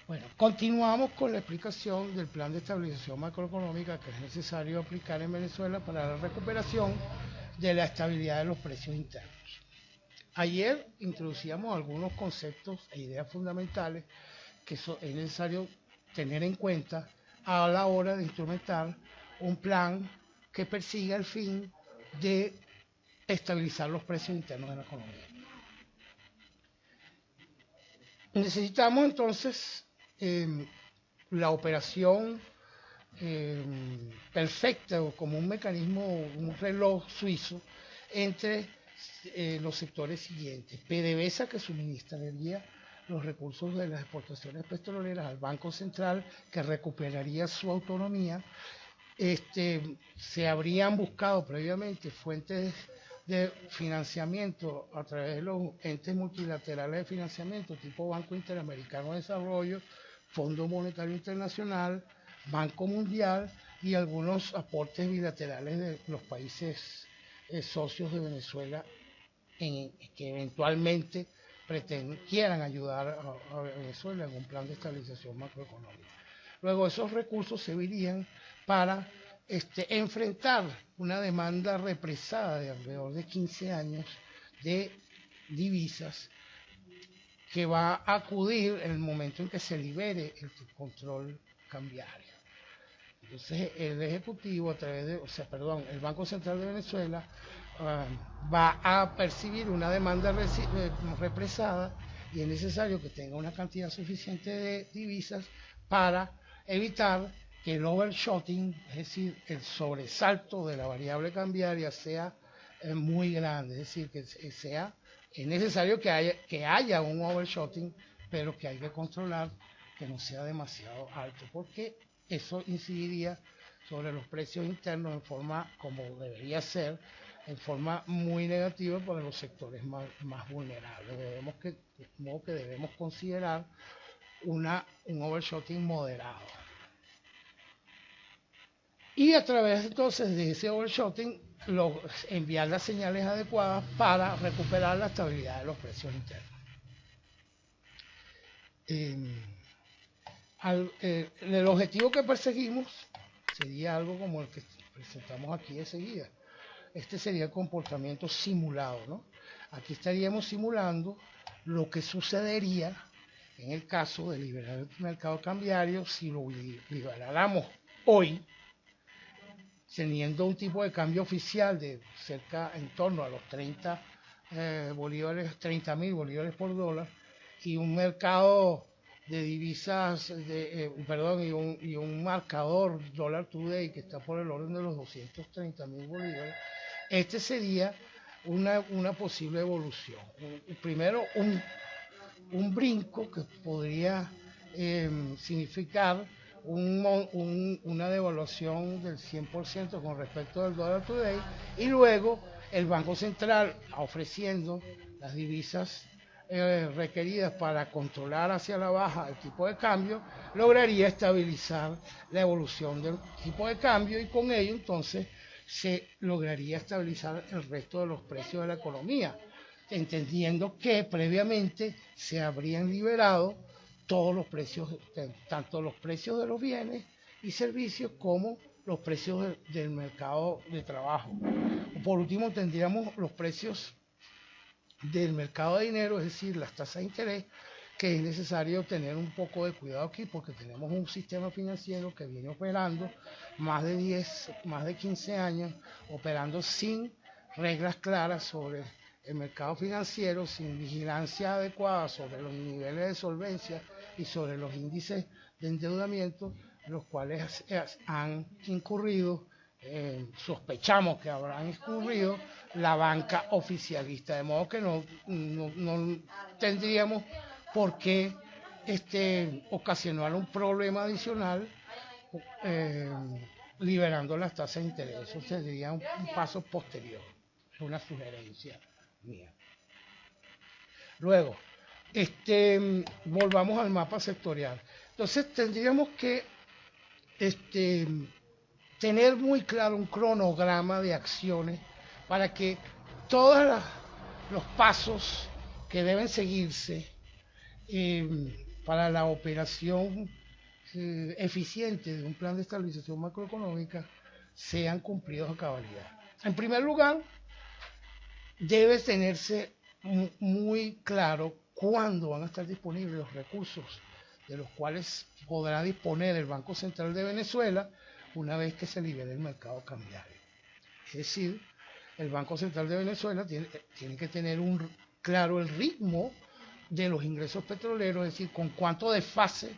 Bueno, continuamos con la explicación del plan de estabilización macroeconómica que es necesario aplicar en Venezuela para la recuperación de la estabilidad de los precios internos. Ayer introducíamos algunos conceptos e ideas fundamentales que es necesario tener en cuenta a la hora de instrumentar un plan que persiga el fin de estabilizar los precios internos de la economía. Necesitamos entonces la operación perfecta o como un mecanismo, un reloj suizo entre los sectores siguientes. PDVSA, que suministraría los recursos de las exportaciones petroleras al Banco Central, que recuperaría su autonomía. Se habrían buscado previamente fuentes de financiamiento a través de los entes multilaterales de financiamiento tipo Banco Interamericano de Desarrollo, Fondo Monetario Internacional, Banco Mundial y algunos aportes bilaterales de los países socios de Venezuela que eventualmente quieran ayudar a Venezuela en un plan de estabilización macroeconómica. Luego esos recursos servirían para enfrentar una demanda represada de alrededor de 15 años de divisas que va a acudir en el momento en que se libere el control cambiario. Entonces el Ejecutivo a través de, el Banco Central de Venezuela va a percibir una demanda represada y es necesario que tenga una cantidad suficiente de divisas para evitar que el overshooting, es decir, el sobresalto de la variable cambiaria sea muy grande, es decir, es necesario que haya un overshooting, pero que hay que controlar que no sea demasiado alto, porque eso incidiría sobre los precios internos en forma, como debería ser, en forma muy negativa para los sectores más vulnerables. De modo que debemos considerar un overshooting moderado. Y a través entonces de ese overshooting, enviar las señales adecuadas para recuperar la estabilidad de los precios internos. El objetivo que perseguimos sería algo como el que presentamos aquí de seguida. Este sería el comportamiento simulado, ¿no? Aquí estaríamos simulando lo que sucedería en el caso de liberar el mercado cambiario si lo liberáramos hoy, teniendo un tipo de cambio oficial de en torno a los 30.000 bolívares por dólar y un mercado de divisas, y un marcador dólar today que está por el orden de los 230.000 bolívares. Este sería una posible evolución. Primero, un brinco que podría significar una devaluación del 100% con respecto al dólar today, y luego el Banco Central ofreciendo las divisas requeridas para controlar hacia la baja el tipo de cambio, lograría estabilizar la evolución del tipo de cambio y con ello entonces se lograría estabilizar el resto de los precios de la economía, entendiendo que previamente se habrían liberado todos los precios, tanto los precios de los bienes y servicios como los precios del mercado de trabajo. Por último, tendríamos los precios del mercado de dinero, es decir, las tasas de interés, que es necesario tener un poco de cuidado aquí porque tenemos un sistema financiero que viene operando más de 15 años, operando sin reglas claras sobre el mercado financiero, sin vigilancia adecuada sobre los niveles de solvencia y sobre los índices de endeudamiento, los cuales han incurrido, sospechamos que habrán incurrido la banca oficialista, de modo que no tendríamos por qué ocasionar un problema adicional liberando las tasas de interés. Eso sería un paso posterior, es una sugerencia mía. Luego, volvamos al mapa sectorial. Entonces tendríamos que tener muy claro un cronograma de acciones para que todos los pasos que deben seguirse para la operación eficiente de un plan de estabilización macroeconómica sean cumplidos a cabalidad. En primer lugar, debe tenerse muy claro cuándo van a estar disponibles los recursos de los cuales podrá disponer el Banco Central de Venezuela una vez que se libere el mercado cambiario. Es decir, el Banco Central de Venezuela tiene que tener claro el ritmo de los ingresos petroleros, es decir, con cuánto desfase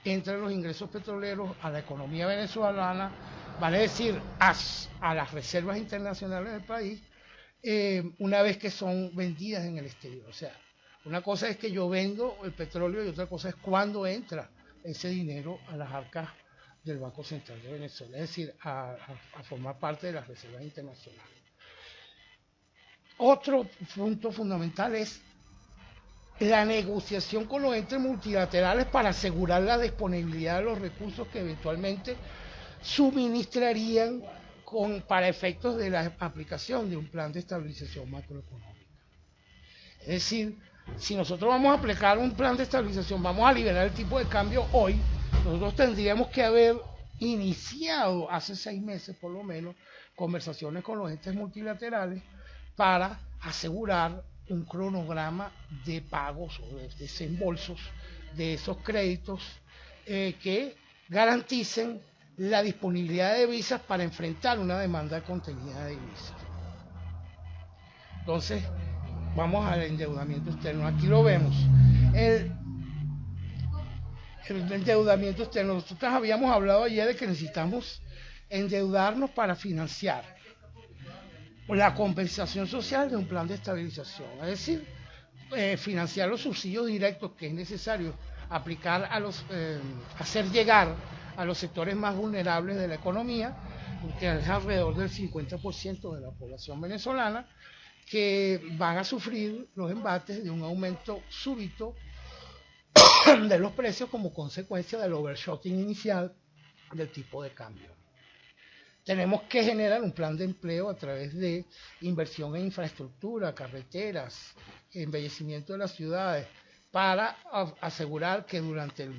entre los ingresos petroleros a la economía venezolana, vale decir, a las reservas internacionales del país, una vez que son vendidas en el exterior. O sea, una cosa es que yo vendo el petróleo y otra cosa es cuándo entra ese dinero a las arcas del Banco Central de Venezuela, es decir, a formar parte de las reservas internacionales. Otro punto fundamental es la negociación con los entes multilaterales para asegurar la disponibilidad de los recursos que eventualmente suministrarían para efectos de la aplicación de un plan de estabilización macroeconómica. Es decir, si nosotros vamos a aplicar un plan de estabilización, vamos a liberar el tipo de cambio hoy, nosotros tendríamos que haber iniciado hace 6 meses por lo menos conversaciones con los entes multilaterales para asegurar un cronograma de pagos o de desembolsos de esos créditos que garanticen la disponibilidad de divisas para enfrentar una demanda contenida de divisas. Entonces, vamos al endeudamiento externo. Aquí lo vemos. El endeudamiento externo. Nosotros habíamos hablado ayer de que necesitamos endeudarnos para financiar la compensación social de un plan de estabilización, es decir, financiar los subsidios directos que es necesario aplicar hacer llegar a los sectores más vulnerables de la economía, que es alrededor del 50% de la población venezolana, que van a sufrir los embates de un aumento súbito de los precios como consecuencia del overshooting inicial del tipo de cambio. Tenemos que generar un plan de empleo a través de inversión en infraestructura, carreteras, embellecimiento de las ciudades, para asegurar que durante la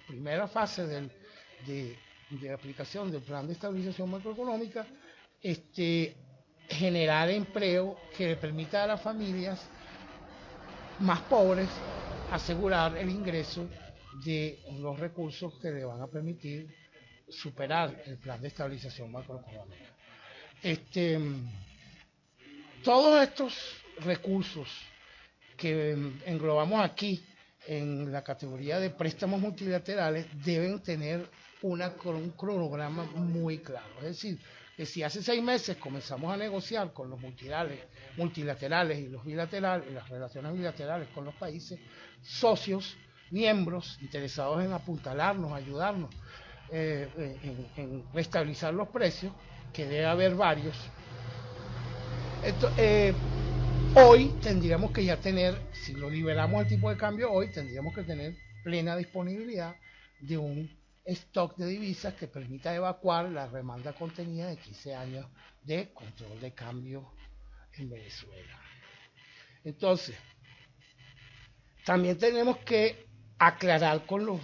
primera fase de aplicación del plan de estabilización macroeconómica, generar empleo que le permita a las familias más pobres asegurar el ingreso de los recursos que le van a permitir superar el plan de estabilización macroeconómica. Todos estos recursos que englobamos aquí en la categoría de préstamos multilaterales deben tener un cronograma muy claro. Es decir, que si hace 6 meses comenzamos a negociar con los multilaterales y los bilaterales, las relaciones bilaterales con los países socios, miembros interesados en apuntalarnos, ayudarnos en estabilizar los precios, que debe haber varios. Hoy tendríamos que ya tener, si lo liberamos el tipo de cambio hoy, tendríamos que tener plena disponibilidad de un stock de divisas que permita evacuar la demanda contenida de 15 años de control de cambio en Venezuela. Entonces, también tenemos que aclarar con los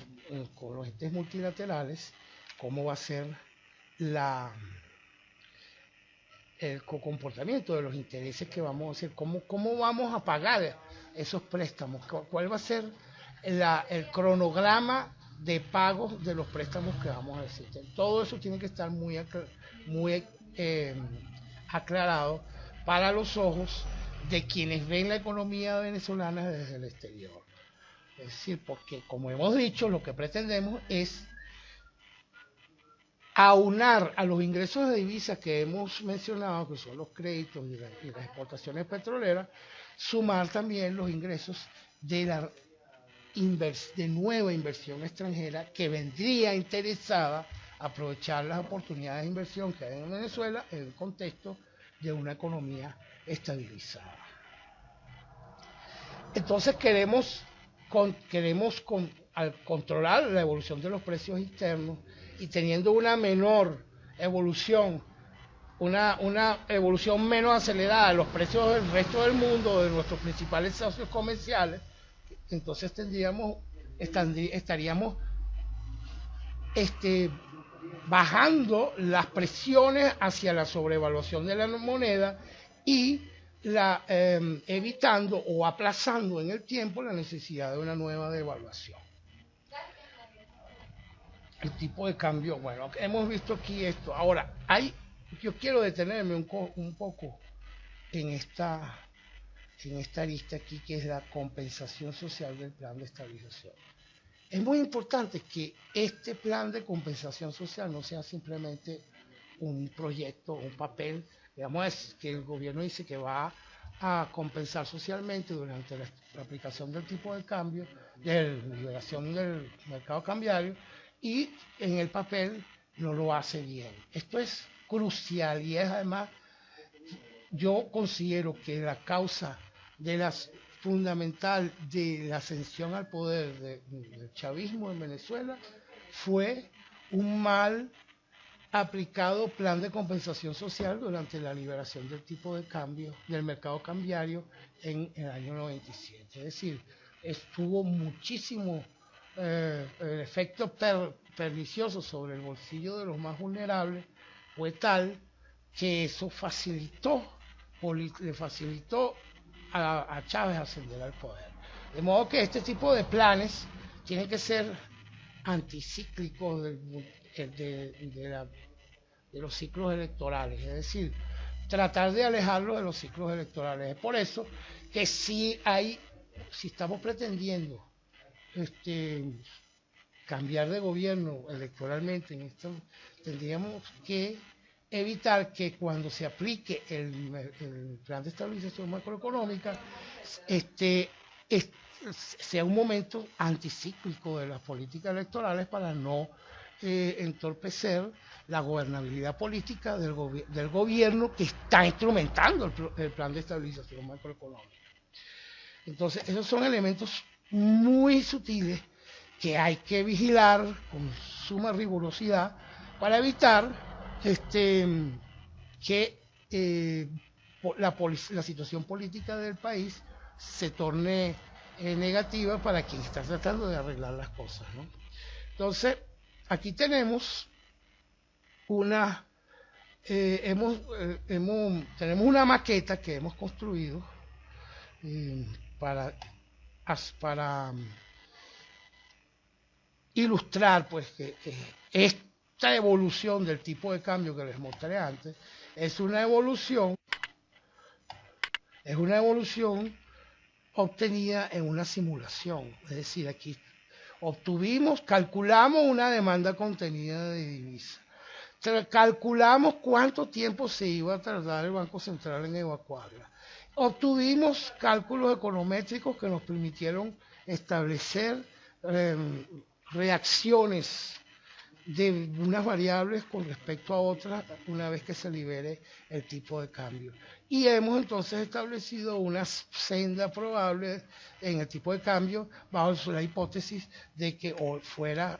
entes multilaterales cómo va a ser el comportamiento de los intereses que vamos a hacer, cómo vamos a pagar esos préstamos, cuál va a ser el cronograma de pagos de los préstamos que vamos a hacer. Todo eso tiene que estar muy aclarado para los ojos de quienes ven la economía venezolana desde el exterior. Es decir, porque como hemos dicho, lo que pretendemos es aunar a los ingresos de divisas que hemos mencionado, que son los créditos y las exportaciones petroleras, sumar también los ingresos de nueva inversión extranjera que vendría interesada a aprovechar las oportunidades de inversión que hay en Venezuela en el contexto de una economía estabilizada. Entonces al controlar la evolución de los precios externos y teniendo una menor evolución, una evolución menos acelerada de los precios del resto del mundo, de nuestros principales socios comerciales, entonces tendríamos estaríamos bajando las presiones hacia la sobrevaluación de la moneda y evitando o aplazando en el tiempo la necesidad de una nueva devaluación. El tipo de cambio, bueno, hemos visto aquí esto. Ahora, yo quiero detenerme un poco en esta arista aquí, que es la compensación social del plan de estabilización. Es muy importante que este plan de compensación social no sea simplemente un proyecto, un papel, digamos, que el gobierno dice que va a compensar socialmente durante la aplicación del tipo de cambio, de la liberación del mercado cambiario, y en el papel no lo hace bien. Esto es crucial y es además, yo considero que la causa fundamental de la ascensión al poder del chavismo en Venezuela fue un mal aplicado plan de compensación social durante la liberación del tipo de cambio del mercado cambiario en el año 97. Es decir, estuvo muchísimo el efecto pernicioso sobre el bolsillo de los más vulnerables, fue tal que eso le facilitó a Chávez ascender al poder. De modo que este tipo de planes tienen que ser anticíclicos de los ciclos electorales, es decir, tratar de alejarlo de los ciclos electorales. Es por eso que si estamos pretendiendo cambiar de gobierno electoralmente, tendríamos que evitar que cuando se aplique el plan de estabilización macroeconómica sea un momento anticíclico de las políticas electorales para no entorpecer la gobernabilidad política del gobierno que está instrumentando el plan de estabilización macroeconómica. Entonces, esos son elementos muy sutiles que hay que vigilar con suma rigurosidad para evitar que la situación política del país se torne negativa para quien está tratando de arreglar las cosas, ¿no? Entonces, aquí tenemos tenemos una maqueta que hemos construido para ilustrar pues que esta evolución del tipo de cambio que les mostré antes es una evolución obtenida en una simulación. Es decir, aquí calculamos una demanda contenida de divisas, calculamos cuánto tiempo se iba a tardar el Banco Central en evacuarla, obtuvimos cálculos econométricos que nos permitieron establecer reacciones de unas variables con respecto a otras una vez que se libere el tipo de cambio. Y hemos entonces establecido una senda probable en el tipo de cambio bajo la hipótesis de que fuera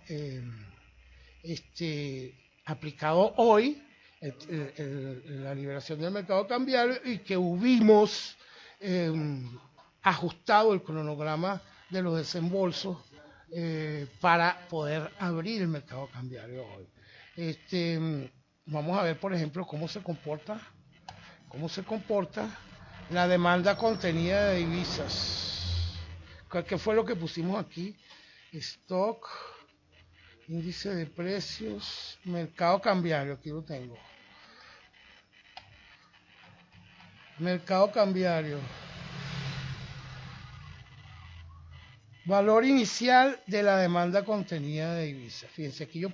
aplicado hoy la liberación del mercado cambiario y que hubimos ajustado el cronograma de los desembolsos para poder abrir el mercado cambiario hoy. Vamos a ver, por ejemplo, cómo se comporta la demanda contenida de divisas. ¿Qué fue lo que pusimos aquí? Stock, índice de precios, mercado cambiario, aquí lo tengo. Mercado cambiario. Valor inicial de la demanda contenida de divisas. Fíjense, aquí yo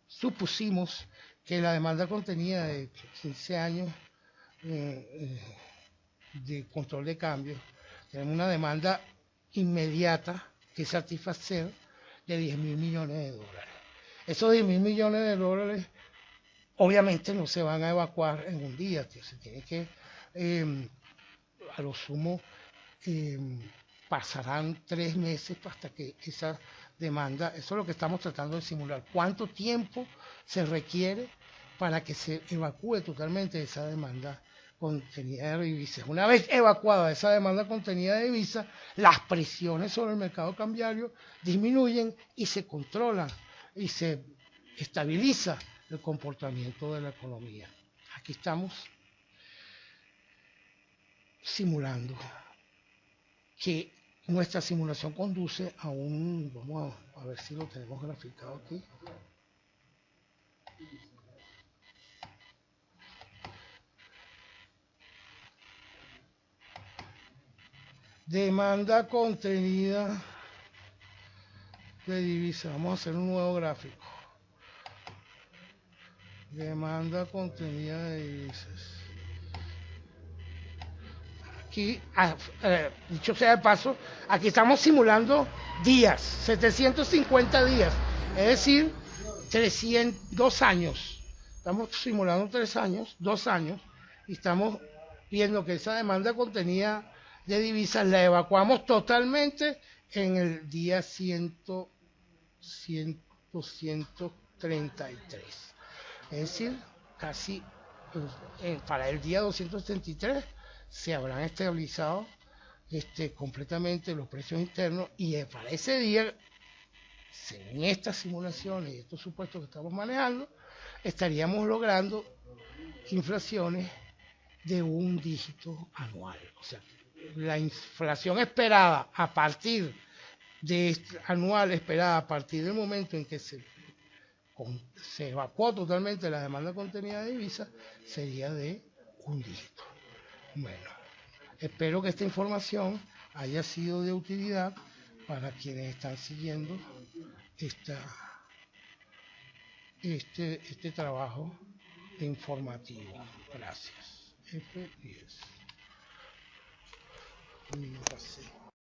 supusimos que la demanda contenida de 15 años de control de cambio, tenemos una demanda inmediata que satisfacer de 10.000 millones de dólares. Esos 10.000 millones de dólares obviamente no se van a evacuar en un día, se tiene que a lo sumo pasarán 3 meses hasta que esa demanda, eso es lo que estamos tratando de simular, cuánto tiempo se requiere para que se evacúe totalmente esa demanda contenida de divisas. Una vez evacuada esa demanda contenida de divisas, las presiones sobre el mercado cambiario disminuyen y se controlan y se estabiliza el comportamiento de la economía. Aquí estamos simulando que nuestra simulación conduce a un, vamos a ver si lo tenemos graficado aquí. Demanda contenida de divisa. Vamos a hacer un nuevo gráfico. Demanda contenida de divisas. Aquí, dicho sea de paso, aquí estamos simulando días, 750 días, es decir, 2 años. Estamos simulando 3 años, 2 años, y estamos viendo que esa demanda contenida de divisas la evacuamos totalmente en el día 133. Es decir, casi para el día 233 se habrán estabilizado completamente los precios internos, y para ese día, según estas simulaciones y estos supuestos que estamos manejando, estaríamos logrando inflaciones de 1 dígito anual. O sea, la inflación esperada a partir de anual esperada a partir del momento en que se evacuó totalmente la demanda contenida de divisas sería de 1 dígito. Bueno, espero que esta información haya sido de utilidad para quienes están siguiendo este trabajo informativo. Gracias. F10.